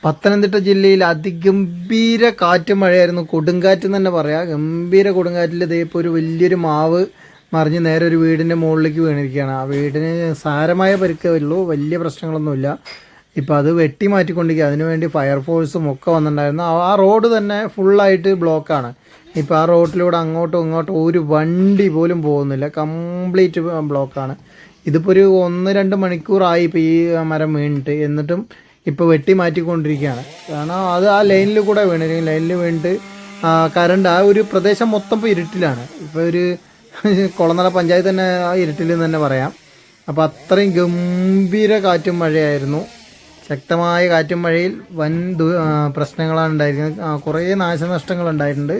പത്തനംതിട്ട ജില്ലയിൽ അതിഗംഭീര കാറ്റും മഴയായിരുന്നു. കൊടുങ്കാറ്റ് എന്ന് തന്നെ പറയാം. ഗംഭീര കൊടുങ്കാറ്റിൽ ഇതേ ഇപ്പോൾ ഒരു വലിയൊരു മാവ് മറിഞ്ഞ് നേരെ ഒരു വീടിൻ്റെ മുകളിലേക്ക് വീണിരിക്കുകയാണ്. ആ വീടിന് സാരമായ പരിക്കേ ഉള്ളൂ, വലിയ പ്രശ്നങ്ങളൊന്നുമില്ല. ഇപ്പോൾ അത് വെട്ടി മാറ്റിക്കൊണ്ടിരിക്കുക. അതിനുവേണ്ടി ഫയർഫോഴ്സും ഒക്കെ വന്നിട്ടുണ്ടായിരുന്നു. ആ റോഡ് തന്നെ ഫുള്ളായിട്ട് ബ്ലോക്കാണ്. ഇപ്പോൾ ആ റോഡിലൂടെ അങ്ങോട്ടും ഇങ്ങോട്ടും ഒരു വണ്ടി പോലും പോകുന്നില്ല, കംപ്ലീറ്റ് ബ്ലോക്കാണ്. ഇതിപ്പോൾ ഒരു 1-2 മണിക്കൂറായി ഇപ്പോൾ ഈ മരം വീണിട്ട്. എന്നിട്ടും ഇപ്പോൾ വെട്ടി മാറ്റിക്കൊണ്ടിരിക്കുകയാണ്. കാരണം അത് ആ ലൈനിൽ കൂടെ വീണിരിക്കും. ലൈനിൽ വീണിട്ട് കറണ്ട് ആ ഒരു പ്രദേശം മൊത്തം ഇപ്പോൾ ഇരുട്ടിലാണ്. ഇപ്പോൾ ഒരു കുളനട പഞ്ചായത്ത് തന്നെ ആ ഇരുട്ടിൽ എന്ന് തന്നെ പറയാം. അപ്പോൾ അത്രയും ഗംഭീര കാറ്റും മഴയായിരുന്നു. ശക്തമായ കാറ്റും മഴയിൽ വൻ പ്രശ്നങ്ങളാണ് ഉണ്ടായിരിക്കുന്നത്. കുറേ നാശനഷ്ടങ്ങൾ ഉണ്ടായിട്ടുണ്ട്.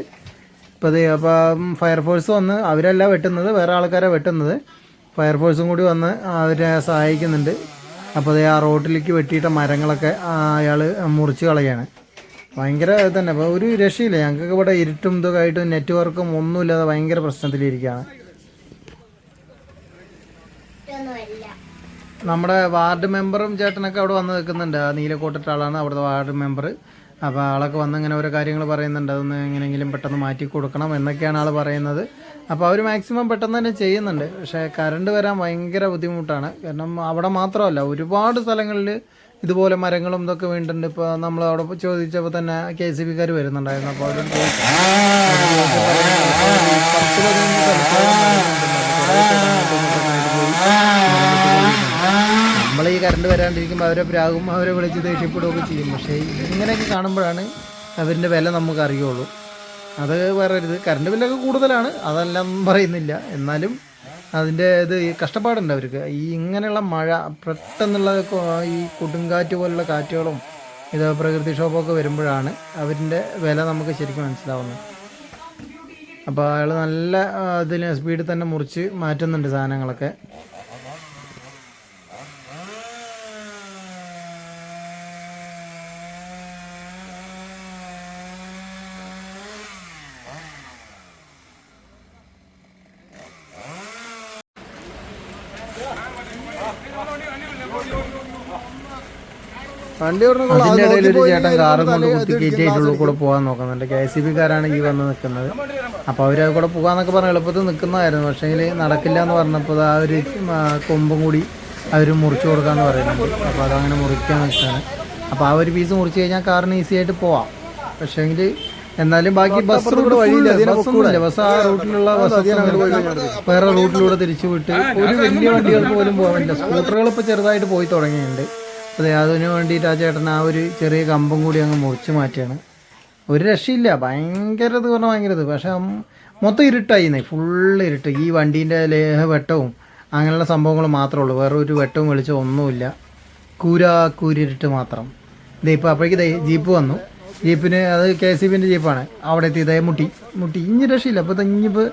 അപ്പോൾ ഫയർഫോഴ്സ് വന്ന് അവരല്ല വെട്ടുന്നത്, വേറെ ആൾക്കാരെ വെട്ടുന്നത്. ഫയർഫോഴ്സും കൂടി വന്ന് അവരെ സഹായിക്കുന്നുണ്ട്. അപ്പോൾ ആ റോഡിലേക്ക് വെട്ടിയിട്ട മരങ്ങളൊക്കെ അയാൾ മുറിച്ച് കളയാണ്. ഭയങ്കര തന്നെ. അപ്പോൾ ഒരു രക്ഷയില്ല. ഞങ്ങൾക്കൊക്കെ ഇവിടെ ഇരുട്ടും ഇതൊക്കെ ആയിട്ട് നെറ്റ്വർക്കും ഒന്നുമില്ലാതെ ഭയങ്കര പ്രശ്നത്തിലിരിക്കുകയാണ്. നമ്മുടെ വാർഡ് മെമ്പറും ചേട്ടനൊക്കെ അവിടെ വന്ന് നിൽക്കുന്നുണ്ട്. ആ നീലക്കോട്ടിട്ട ആളാണ് അവിടുത്തെ വാർഡ് മെമ്പർ. അപ്പോൾ ആളൊക്കെ വന്ന് ഇങ്ങനെ ഓരോ കാര്യങ്ങൾ പറയുന്നുണ്ട്. അതൊന്ന് എങ്ങനെയെങ്കിലും പെട്ടെന്ന് മാറ്റി കൊടുക്കണം എന്നൊക്കെയാണ് ആൾ പറയുന്നത്. അപ്പോൾ അവർ മാക്സിമം പെട്ടെന്ന് തന്നെ ചെയ്യുന്നുണ്ട്. പക്ഷേ കറണ്ട് വരാൻ ഭയങ്കര ബുദ്ധിമുട്ടാണ്. കാരണം അവിടെ മാത്രമല്ല, ഒരുപാട് സ്ഥലങ്ങളിൽ ഇതുപോലെ മരങ്ങളും ഇതൊക്കെ വീണിട്ടുണ്ട്. ഇപ്പോൾ നമ്മൾ അവിടെ ചോദിച്ചപ്പോൾ തന്നെ KCB-കാർ വരുന്നുണ്ടായിരുന്നു. അപ്പോൾ അവർ നമ്മൾ ഈ കറണ്ട് വരാണ്ടിരിക്കുമ്പോൾ അവരെ പ്രാകും, അവരെ വിളിച്ച് ദേഷ്യപ്പെടുകയൊക്കെ ചെയ്യും. പക്ഷേ ഇങ്ങനെയൊക്കെ കാണുമ്പോഴാണ് അവരുടെ വില നമുക്ക് അറിയുള്ളൂ. അത് വേറെ ഒരു കറണ്ട് ബില്ലൊക്കെ കൂടുതലാണ്, അതെല്ലാം പറയുന്നില്ല. എന്നാലും അതിൻ്റെ ഇത് കഷ്ടപ്പാടുണ്ട് അവർക്ക്. ഈ ഇങ്ങനെയുള്ള മഴ പെട്ടെന്നുള്ള ഈ കൊടുങ്കാറ്റ് പോലുള്ള കാറ്റുകളും ഇത് പ്രകൃതിക്ഷോഭമൊക്കെ വരുമ്പോഴാണ് അവരിൻ്റെ വില നമുക്ക് ശരിക്കും മനസ്സിലാവുന്നത്. അപ്പോൾ അയാൾ നല്ല ഇതിൽ സ്പീഡിൽ തന്നെ മുറിച്ച് മാറ്റുന്നുണ്ട് സാധനങ്ങളൊക്കെ. അതിൻ്റെ ഇടയിൽ ഒരു ചേട്ടൻ കാറും കൊണ്ട് കുത്തിക്കയറ്റിയിട്ടുള്ളിൽ കൂടെ പോകാൻ നോക്കുന്നുണ്ട്. KCB-കാരാണ് ഈ വന്ന് നിൽക്കുന്നത്. അപ്പോൾ അവർ കൂടെ പോകാമെന്നൊക്കെ പറഞ്ഞ് എളുപ്പത്തിൽ നിൽക്കുന്നതായിരുന്നു. പക്ഷേ നടക്കില്ല എന്ന് പറഞ്ഞപ്പോൾ ആ ഒരു കൊമ്പും കൂടി അവർ മുറിച്ച് കൊടുക്കാമെന്ന് പറയുന്നുണ്ട്. അപ്പോൾ അതങ്ങനെ മുറിക്കാൻ വെച്ചാണ്. അപ്പോൾ ആ ഒരു പീസ് മുറിച്ച് കഴിഞ്ഞാൽ കാറിന് ഈസി ആയിട്ട് പോവാം. പക്ഷേങ്കിൽ എന്നാലും ബാക്കി ബസ് റൂട്ട് വഴിയില്ല, ബസ്സൊന്നുമില്ല. ബസ് ആ റൂട്ടിലുള്ള ബസ് വേറെ റൂട്ടിലൂടെ തിരിച്ചു വിട്ട് ഒരു വലിയ വണ്ടികൾക്ക് പോലും പോകാൻ പറ്റില്ല. സ്കൂട്ടറുകൾ ഇപ്പോൾ ചെറുതായിട്ട് പോയി തുടങ്ങിയിട്ടുണ്ട്. അതെ, അതിന് വേണ്ടിയിട്ട് ആ ചേട്ടൻ ആ ഒരു ചെറിയ കമ്പും കൂടി അങ്ങ് മുറിച്ച് മാറ്റുകയാണ്. ഒരു രക്ഷയില്ല. ഭയങ്കര ഇത് പറഞ്ഞാൽ ഭയങ്കര ഇത്. പക്ഷേ മൊത്തം ഇരുട്ടായിന്നേ, ഫുള്ള് ഇരുട്ട്. ഈ വണ്ടീൻ്റെ വെട്ടവും അങ്ങനെയുള്ള സംഭവങ്ങൾ മാത്രമേ ഉള്ളൂ. വേറെ ഒരു വെട്ടവും വെളിച്ചവും ഒന്നുമില്ല. കൂരിരുട്ട് മാത്രം. ഇതേ ഇപ്പോൾ അപ്പോഴേക്ക് ജീപ്പ് വന്നു. ജീപ്പിന് അത് KCB-ൻ്റെ ജീപ്പാണ്. അവിടെ എത്തി ഇതേ മുട്ടി ഇനി രക്ഷയില്ല. അപ്പോൾ ഇനിയിപ്പോൾ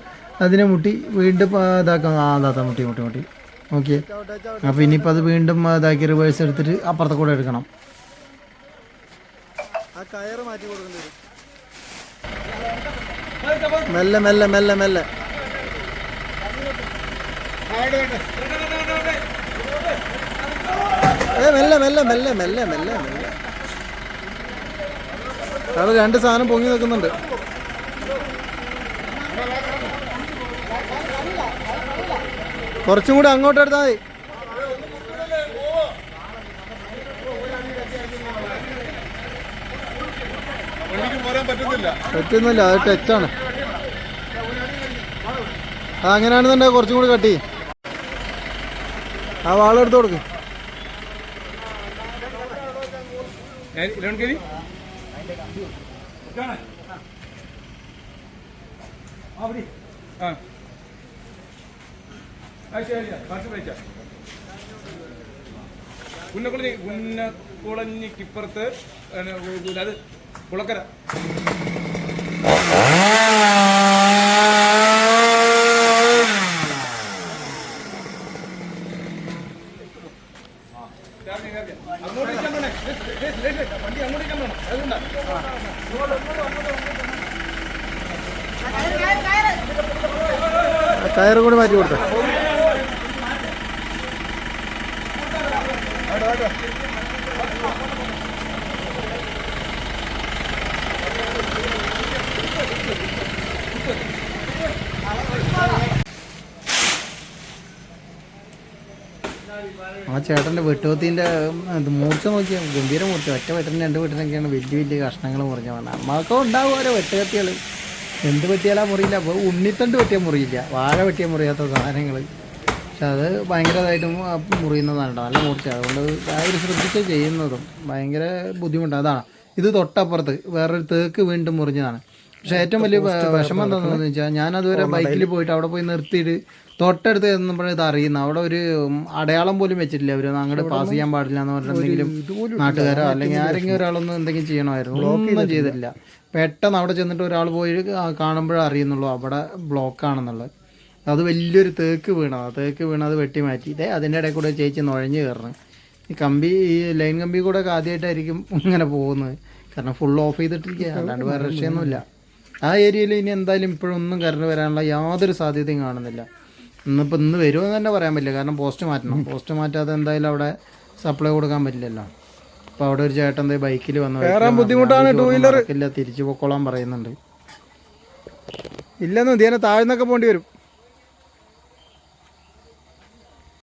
അതിനെ മുട്ടി വീണ്ടും ഇതാക്കാം. അതാ മുട്ടി ഓക്കെ. അപ്പോൾ ഇനിയിപ്പോൾ അത് വീണ്ടും ഇതാക്കി റിവേഴ്സ് എടുത്തിട്ട് അപ്പുറത്തെ കൂടെ എടുക്കണം. മെല്ലെ മെല്ലെ മെല്ലെ മെല്ലെ മെല്ലെ മെല്ലെ മെല്ലെ മെല്ലെ മെല്ലെ മെല്ലെ. അവിടെ 2 സാധനം പൊങ്ങി നിൽക്കുന്നുണ്ട്. കുറച്ചും കൂടി അങ്ങോട്ട് എടുത്താൽ മതി. പറ്റുന്നില്ല, അത് ടച്ചാണ്. അങ്ങനെയാണെന്നുണ്ടെങ്കിൽ കുറച്ചും കൂടി കട്ടി. ആ വാളെടുത്ത് കൊടുക്ക്. കുന്നക്കുളഞ്ഞിക്കിപ്പുറത്ത് അത് കുളക്കര. വണ്ടി അങ്ങോട്ടേക്കാൻ വേണം. അതുകൊണ്ടാണ് കയറും കൂടി മാറ്റി കൊടുത്തോ. ആ ചേട്ടൻ്റെ വെട്ടുകത്തിൻ്റെ ഇത് മൂർച്ച നോക്കിയാൽ ഗംഭീര മൂർച്ച. ഒറ്റ വെട്ടിന് 2 വെട്ടിനൊക്കെയാണ് വലിയ വലിയ കഷ്ണങ്ങൾ മുറിഞ്ഞ വേണം. നമ്മൾക്ക് ഉണ്ടാവും ഓരോ വെട്ടുകത്തികൾ. എന്ത് വെട്ടിയാലാ മുറിയില്ല. അപ്പോൾ ഉണ്ണിത്തണ്ട് വെട്ടിയാൽ മുറിയില്ല, വാഴ വെട്ടിയാൽ മുറിയാത്ത സാധനങ്ങൾ. പക്ഷെ അത് ഭയങ്കരമായിട്ടും മുറിയുന്നതാണ് കേട്ടോ, നല്ല മൂർച്ച. അതുകൊണ്ട് ആ ഒരു ശ്രദ്ധിച്ച് ചെയ്യുന്നതും ഭയങ്കര ബുദ്ധിമുട്ടാണ്. അതാണ് ഇത് തൊട്ടപ്പുറത്ത് വേറൊരു തേക്ക് വീണ്ടും മുറിഞ്ഞതാണ്. പക്ഷെ ഏറ്റവും വലിയ വിഷമം എന്താണെന്ന് വെച്ചാൽ ഞാനതുവരെ ബൈക്കിൽ പോയിട്ട് അവിടെ പോയി നിർത്തിയിട്ട് തൊട്ടടുത്ത് ചെന്നപ്പോഴേ ഇത് അറിയുന്നത്. അവിടെ ഒരു അടയാളം പോലും വെച്ചിട്ടില്ല. അവർ അങ്ങോട്ട് പാസ് ചെയ്യാൻ പാടില്ല എന്ന് പറഞ്ഞിട്ട് എന്തെങ്കിലും നാട്ടുകാരോ അല്ലെങ്കിൽ ആരെങ്കിലും ഒരാളൊന്നും എന്തെങ്കിലും ചെയ്യണമായിരുന്നു. ഒന്നും ചെയ്തിട്ടില്ല. പെട്ടെന്ന് അവിടെ ചെന്നിട്ട് ഒരാൾ പോയി കാണുമ്പോഴേ അറിയുന്നുള്ളൂ അവിടെ ബ്ലോക്കാണെന്നുള്ളത്. അത് വലിയൊരു തേക്ക് വീണതാണ്. തേക്ക് വീണത് വെട്ടി മാറ്റിയിട്ട് അതിൻ്റെ ഇടയിൽ കൂടെ ചേച്ചി നുഴഞ്ഞ് കയറണം. ഈ ലൈൻ കമ്പി കൂടെ ഒക്കെ ആദ്യമായിട്ടായിരിക്കും ഇങ്ങനെ പോകുന്നത്. കാരണം ഫുൾ ഓഫ് ചെയ്തിട്ടിരിക്കുക, അല്ലാണ്ട് വേറെ രക്ഷയൊന്നുമില്ല. ആ ഏരിയയിൽ ഇനി എന്തായാലും ഇപ്പോഴൊന്നും കറണ്ട് വരാനുള്ള യാതൊരു സാധ്യതയും കാണുന്നില്ല. ഇന്ന് വരുമെന്ന് തന്നെ പറയാൻ പറ്റില്ല. കാരണം പോസ്റ്റ് മാറ്റണം. പോസ്റ്റ് മാറ്റാതെ എന്തായാലും അവിടെ സപ്ലൈ കൊടുക്കാൻ പറ്റില്ലല്ലോ. അപ്പോൾ അവിടെ ഒരു ചേട്ടൻ എന്താ ബൈക്കിൽ വന്ന് ബുദ്ധിമുട്ടാണ്. 2 വീലർ ഇല്ല, തിരിച്ചു പൊക്കോളാൻ പറയുന്നുണ്ട്. ഇല്ലെന്ന് ഇതിനെ താഴ്ന്നൊക്കെ പോകേണ്ടി വരും.